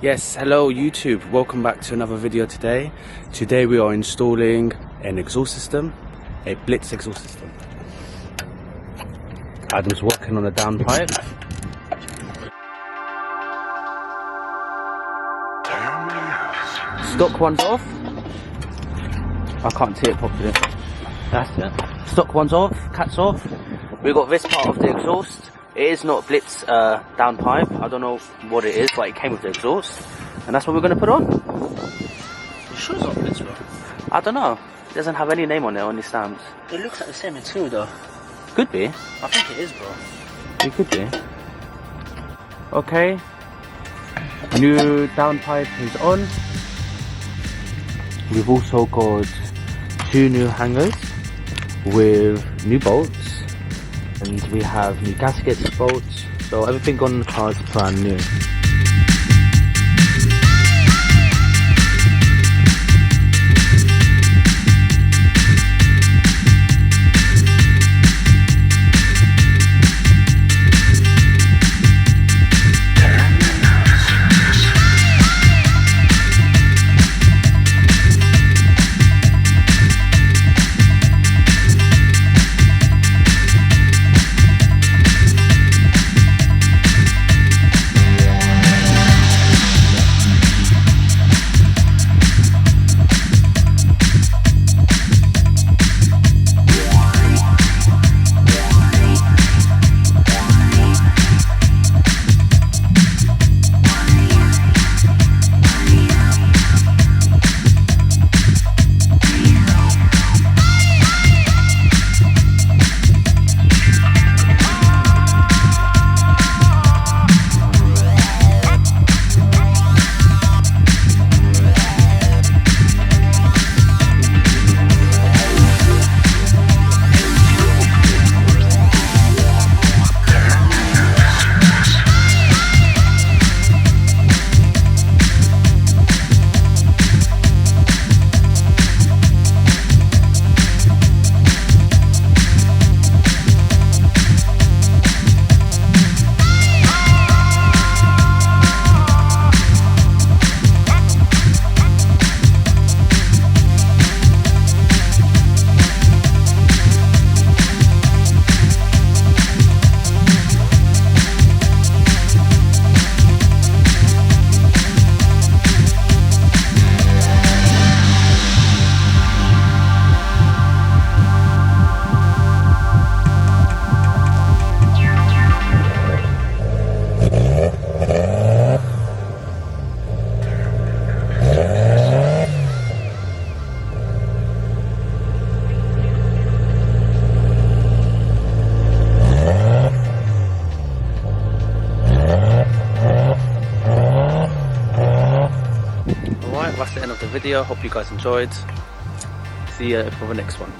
Yes, hello YouTube, welcome back to another video today. Today we are installing an exhaust system, a Blitz exhaust system. Adam's working on a downpipe. Stock one's off. I can't see it properly. That's it. Stock one's off, cat's off. We've got this part of the exhaust. It is not Blitz downpipe. I don't know what it is, but it came with the exhaust. And that's what we're going to put on. You sure it's not Blitz, bro? I don't know. It doesn't have any name on it, on the stamps. It looks like the same material though. Could be. I think it is, bro. It could be. Okay. New downpipe is on. We've also got 2 new hangers with new bolts. And we have new gaskets, bolts, so everything on the car is brand new. Alright, that's the end of the video. Hope you guys enjoyed. See you for the next one.